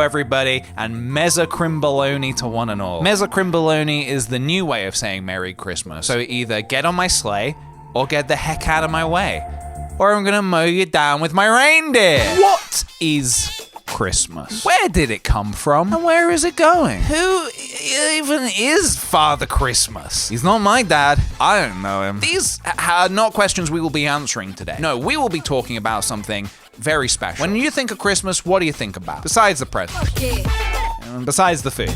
everybody, and Mezzacrimboloni to one and all. Mezzacrimboloni is the new way of saying Merry Christmas. So either get on my sleigh, or get the heck out of my way, or I'm gonna mow you down with my reindeer. What is Christmas? Where did it come from? And where is it going? Who even is Father Christmas? He's not my dad. I don't know him. These are not questions we will be answering today. No, we will be talking about something very special. When you think of Christmas, what do you think about? Besides the presents. And besides the food.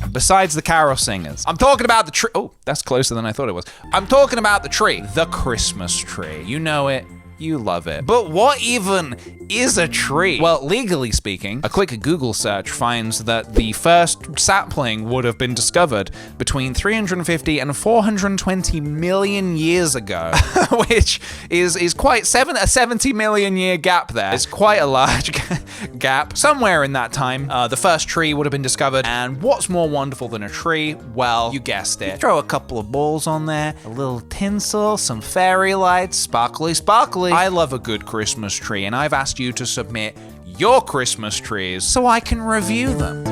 And besides the carol singers. I'm talking about the tree. Oh, that's closer than I thought it was. I'm talking about the tree. The Christmas tree. You know it. You love it. But what even is a tree? Well, legally speaking, a quick Google search finds that the first sapling would have been discovered between 350 and 420 million years ago, which is quite a 70 million year gap there. It's quite a large gap. Somewhere in that time, the first tree would have been discovered. And what's more wonderful than a tree? Well, you guessed it. Throw a couple of balls on there, a little tinsel, some fairy lights, sparkly, sparkly. I love a good Christmas tree, and I've asked you to submit your Christmas trees so I can review them.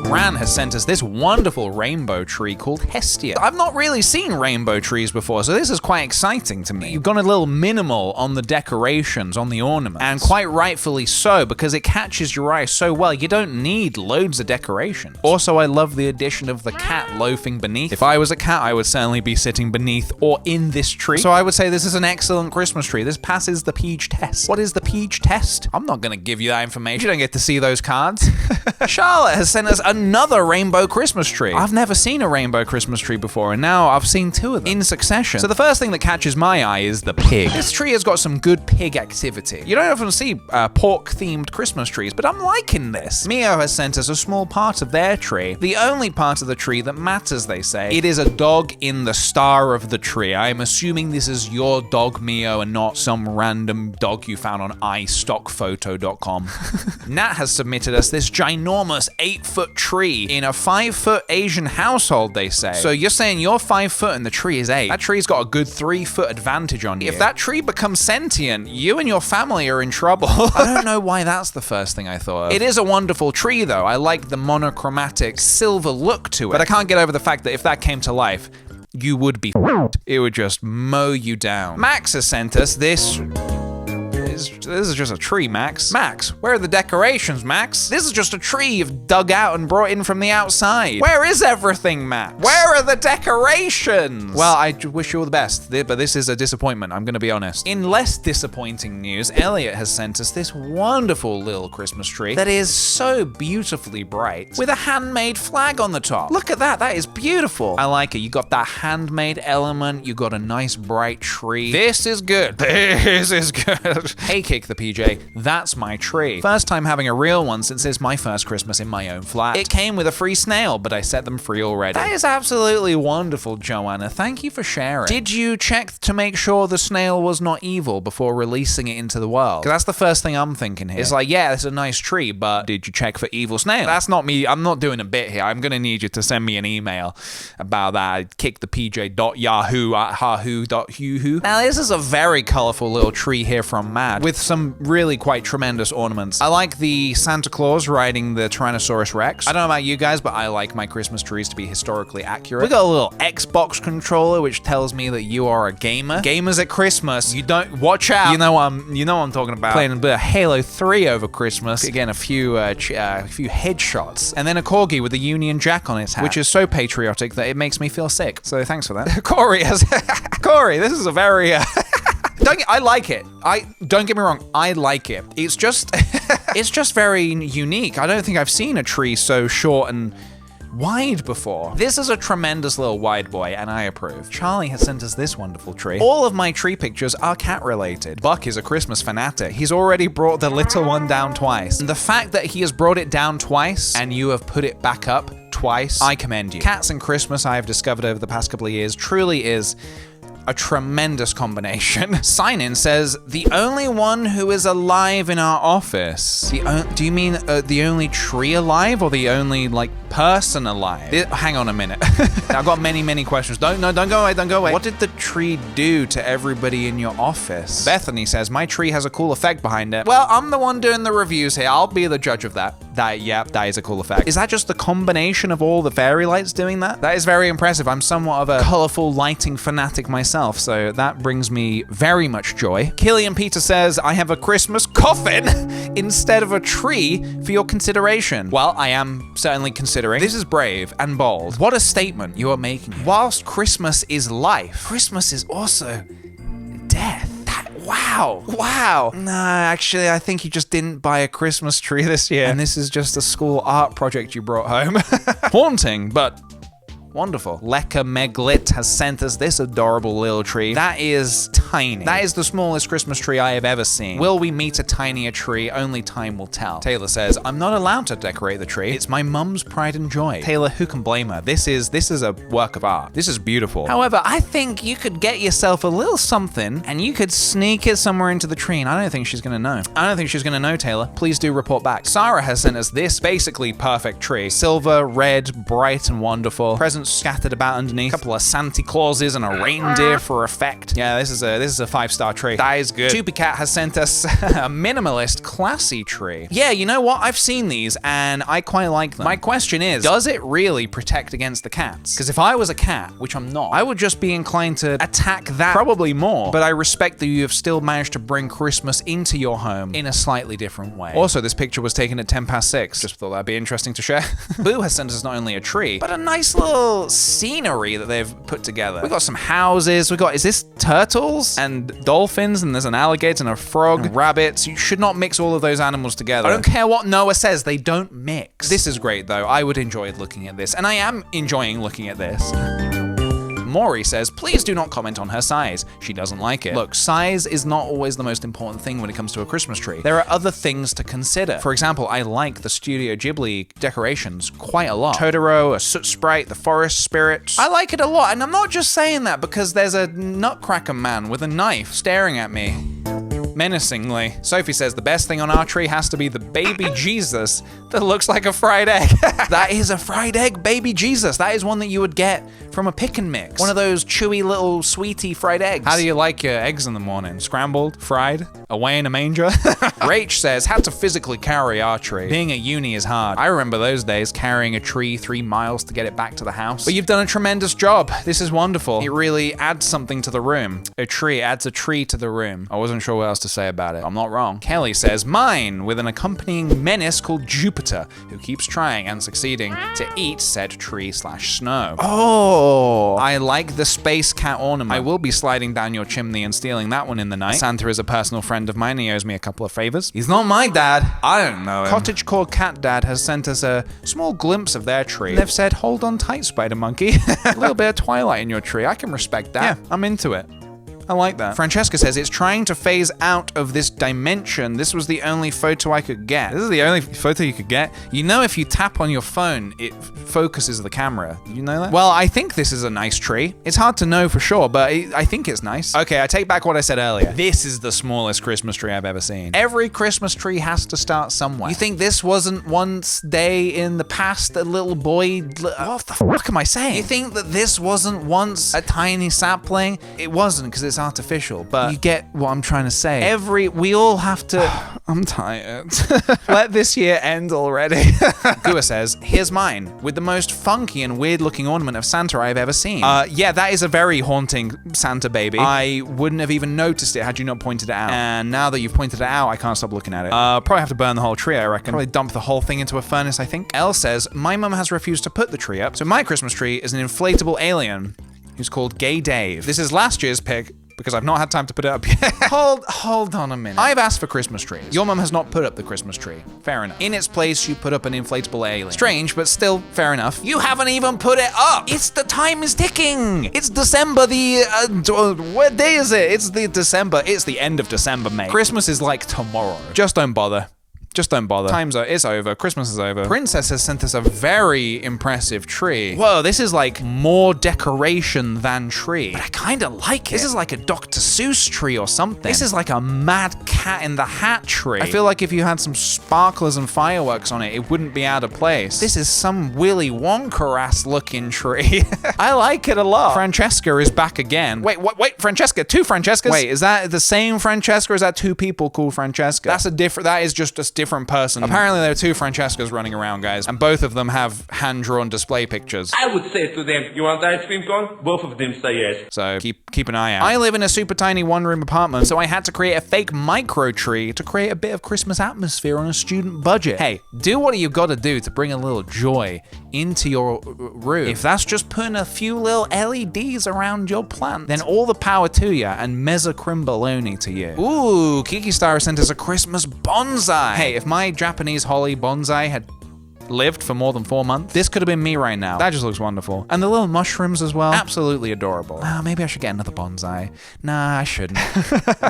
Ran has sent us this wonderful rainbow tree called Hestia. I've not really seen rainbow trees before, so this is quite exciting to me. You've gone a little minimal on the decorations, on the ornaments, and quite rightfully so, because it catches your eye so well. You don't need loads of decoration. Also, I love the addition of the cat loafing beneath. If I was a cat, I would certainly be sitting beneath or in this tree. So I would say this is an excellent Christmas tree. This passes the Pj test. What is the Pj test? I'm not gonna give you that information. You don't get to see those cards. Charlotte has sent us another rainbow Christmas tree. I've never seen a rainbow Christmas tree before, and now I've seen two of them in succession. So the first thing that catches my eye is the pig. This tree has got some good pig activity. You don't often see pork-themed Christmas trees, but I'm liking this. Mio has sent us a small part of their tree. The only part of the tree that matters, they say. It is a dog in the star of the tree. I'm assuming this is your dog, Mio, and not some random dog you found on iStockphoto.com. Nat has submitted us this ginormous 8-foot tree in a 5-foot Asian household, they say. So you're saying you're 5 foot and the tree is 8. That tree's got a good 3-foot advantage on you. If that tree becomes sentient, you and your family are in trouble. I don't know why that's the first thing I thought of. It is a wonderful tree though. I like the monochromatic silver look to it. But I can't get over the fact that if that came to life, you would be f***ed. It would just mow you down. Max has sent us this. This is just a tree, Max. Max, where are the decorations, Max? This is just a tree you've dug out and brought in from the outside. Where is everything, Max? Where are the decorations? Well, I wish you all the best, but this is a disappointment, I'm gonna be honest. In less disappointing news, Elliot has sent us this wonderful little Christmas tree that is so beautifully bright with a handmade flag on the top. Look at that, that is beautiful. I like it. You got that handmade element, you got a nice bright tree. This is good. This is good. Hey KickThePj, that's my tree. First time having a real one since it's my first Christmas in my own flat. It came with a free snail, but I set them free already. That is absolutely wonderful, Joanna. Thank you for sharing. Did you check to make sure the snail was not evil before releasing it into the world? Because that's the first thing I'm thinking here. It's like, yeah, it's a nice tree, but did you check for evil snail? That's not me. I'm not doing a bit here. I'm gonna need you to send me an email about that. KickThePj.yahoo@yahoo.hu. Now, this is a very colorful little tree here from Matt, with some really quite tremendous ornaments. I like the Santa Claus riding the Tyrannosaurus Rex. I don't know about you guys, but I like my Christmas trees to be historically accurate. We got a little Xbox controller, which tells me that you are a gamer. Gamers at Christmas, you don't watch out. You know what I'm talking about. Playing a bit of Halo 3 over Christmas. Again, a few headshots, and then a corgi with a Union Jack on its hat, which is so patriotic that it makes me feel sick. So thanks for that. Corey, this is a very. I like it. Don't get me wrong, I like it. It's just it's just very unique. I don't think I've seen a tree so short and wide before. This is a tremendous little wide boy, and I approve. Charlie has sent us this wonderful tree. All of my tree pictures are cat related. Buck is a Christmas fanatic. He's already brought the little one down twice. And the fact that he has brought it down twice and you have put it back up twice, I commend you. Cats and Christmas, I have discovered over the past couple of years, truly is a tremendous combination. Sign-in says, the only one who is alive in our office. Do you mean the only tree alive, or the only, like, personalized. Hang on a minute. I've got many questions. Don't go away. What did the tree do to everybody in your office? Bethany says, my tree has a cool effect behind it. Well, I'm the one doing the reviews here. I'll be the judge of that. That is a cool effect. Is that just the combination of all the fairy lights doing that? That is very impressive. I'm somewhat of a colorful lighting fanatic myself, so that brings me very much joy. Killian Peter says, I have a Christmas coffin instead of a tree for your consideration. Well, I am certainly considering. This is brave and bold. What a statement you are making here. Whilst Christmas is life, Christmas is also death. Wow. No, actually, I think you just didn't buy a Christmas tree this year. And this is just a school art project you brought home. Haunting, but wonderful. Leka Meglit has sent us this adorable little tree. That is tiny. That is the smallest Christmas tree I have ever seen. Will we meet a tinier tree? Only time will tell. Taylor says, I'm not allowed to decorate the tree. It's my mum's pride and joy. Taylor, who can blame her? This is a work of art. This is beautiful. However, I think you could get yourself a little something and you could sneak it somewhere into the tree, and I don't think she's gonna know. I don't think she's gonna know, Taylor. Please do report back. Sarah has sent us this basically perfect tree. Silver, red, bright and wonderful. Presents scattered about underneath. A couple of Santa Clauses and a reindeer for effect. Yeah, this is a 5-star tree. That is good. Toopy Cat has sent us a minimalist, classy tree. Yeah, you know what? I've seen these and I quite like them. My question is, does it really protect against the cats? Because if I was a cat, which I'm not, I would just be inclined to attack that probably more. But I respect that you have still managed to bring Christmas into your home in a slightly different way. Also, this picture was taken at 6:10. Just thought that'd be interesting to share. Boo has sent us not only a tree, but a nice little scenery that they've put together. We got some houses. Is this turtles and dolphins, and there's an alligator and a frog and rabbits. You should not mix all of those animals together. I don't care what Noah says, they don't mix. This is great though. I would enjoy looking at this, and I am enjoying looking at this. Maury says, please do not comment on her size. She doesn't like it. Look, size is not always the most important thing when it comes to a Christmas tree. There are other things to consider. For example, I like the Studio Ghibli decorations quite a lot. Totoro, a soot sprite, the forest spirit. I like it a lot, and I'm not just saying that because there's a nutcracker man with a knife staring at me menacingly. Sophie says the best thing on our tree has to be the baby Jesus that looks like a fried egg. That is a fried egg baby Jesus. That is one that you would get from a pick and mix. One of those chewy little sweetie fried eggs. How do you like your eggs in the morning? Scrambled? Fried? Away in a manger? Rach says, had to physically carry our tree. Being at uni is hard. I remember those days carrying a tree 3 miles to get it back to the house. But you've done a tremendous job. This is wonderful. It really adds something to the room. A tree adds a tree to the room. I wasn't sure what else to say about it. I'm not wrong. Kelly says, mine, with an accompanying menace called Jupiter, who keeps trying and succeeding to eat said tree/snow. Oh, I like the space cat ornament. I will be sliding down your chimney and stealing that one in the night. Santa is a personal friend of mine. He owes me a couple of favors. He's not my dad. I don't know him. Cottagecore Cat Dad has sent us a small glimpse of their tree. They've said, hold on tight, Spider Monkey. A little bit of twilight in your tree. I can respect that. Yeah, I'm into it. I like that. Francesca says, it's trying to phase out of this dimension. This was the only photo I could get. This is the only photo you could get? You know, if you tap on your phone, it focuses the camera. You know that? Well, I think this is a nice tree. It's hard to know for sure, but I think it's nice. Okay, I take back what I said earlier. This is the smallest Christmas tree I've ever seen. Every Christmas tree has to start somewhere. You think this wasn't once day in the past a little boy? What the fuck am I saying? You think that this wasn't once a tiny sapling? It wasn't, because it's artificial, but you get what I'm trying to say. We all have to... I'm tired. Let this year end already. Gua says, here's mine, with the most funky and weird looking ornament of Santa I've ever seen. Yeah, that is a very haunting Santa baby. I wouldn't have even noticed it had you not pointed it out. And now that you've pointed it out, I can't stop looking at it. Probably have to burn the whole tree, I reckon. Probably dump the whole thing into a furnace, I think. Elle says, my mum has refused to put the tree up, so my Christmas tree is an inflatable alien who's called Gay Dave. This is last year's pick, because I've not had time to put it up yet. Hold on a minute. I've asked for Christmas trees. Your mum has not put up the Christmas tree. Fair enough. In its place, you put up an inflatable alien. Strange, but still fair enough. You haven't even put it up. The time is ticking. It's December what day is it? It's the end of December, mate. Christmas is like tomorrow. Just don't bother. Just don't bother. It's over. Christmas is over. Princess has sent us a very impressive tree. Whoa, this is like more decoration than tree. But I kind of like it. This is like a Dr. Seuss tree or something. This is like a Mad Cat in the Hat tree. I feel like if you had some sparklers and fireworks on it, it wouldn't be out of place. This is some Willy Wonka-ass looking tree. I like it a lot. Francesca is back again. Wait, Francesca, 2 Francescas? Wait, is that the same Francesca or is that 2 people called Francesca? That is just a different person. Apparently there are 2 Francescas running around, guys, and both of them have hand-drawn display pictures. I would say to them, you want ice cream cone? Both of them say yes. So keep an eye out. I live in a super tiny one-room apartment, so I had to create a fake micro tree to create a bit of Christmas atmosphere on a student budget. Hey, do what you gotta do to bring a little joy into your room. If that's just putting a few little LEDs around your plant, then all the power to you and mezza crimbaloni to you. Ooh, Kiki Star sent us a Christmas bonsai. Hey, if my Japanese holly bonsai had lived for more than 4 months, this could have been me right now. That just looks wonderful. And the little mushrooms as well. Absolutely adorable. Maybe I should get another bonsai. Nah, I shouldn't.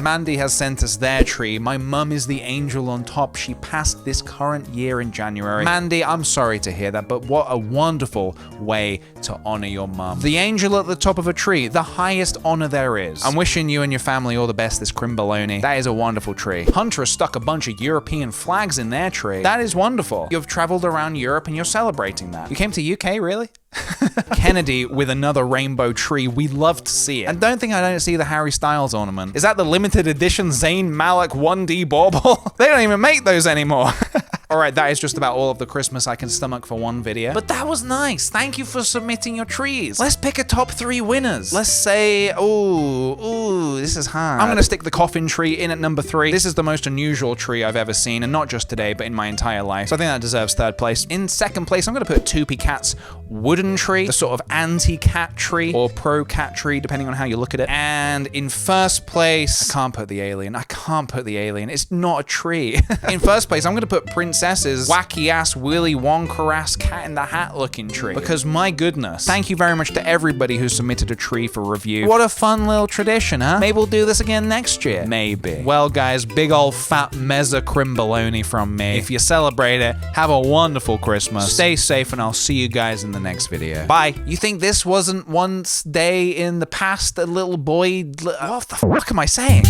Mandy has sent us their tree. My mum is the angel on top. She passed this current year in January. Mandy, I'm sorry to hear that, but what a wonderful way to honor your mum. The angel at the top of a tree, the highest honor there is. I'm wishing you and your family all the best this crimbaloni. That is a wonderful tree. Hunter has stuck a bunch of European flags in their tree. That is wonderful. You've traveled around Europe and you're celebrating that. You came to UK, really? Kennedy with another rainbow tree. We love to see it. And don't think I don't see the Harry Styles ornament. Is that the limited edition Zayn Malik 1D bauble? They don't even make those anymore. Alright, that is just about all of the Christmas I can stomach for one video. But that was nice. Thank you for submitting your trees. Let's pick a top 3 winners. Let's say, ooh, this is hard. I'm gonna stick the coffin tree in at number 3. This is the most unusual tree I've ever seen, and not just today, but in my entire life. So I think that deserves 3rd place. In 2nd place, I'm gonna put Toopy Cat's wooden tree, the sort of anti-cat tree, or pro-cat tree, depending on how you look at it. And in 1st place, I can't put the alien. It's not a tree. In 1st place, I'm gonna put Princess's wacky-ass, Willy Wonka-ass, Cat in the Hat looking tree. Because my goodness, thank you very much to everybody who submitted a tree for review. What a fun little tradition, huh? Maybe we'll do this again next year. Maybe. Well, guys, big old fat mezza crimbaloni from me. If you celebrate it, have a wonderful Christmas. Stay safe, and I'll see you guys in the next video. Bye. You think this wasn't once day in the past a little boy... What the fuck am I saying?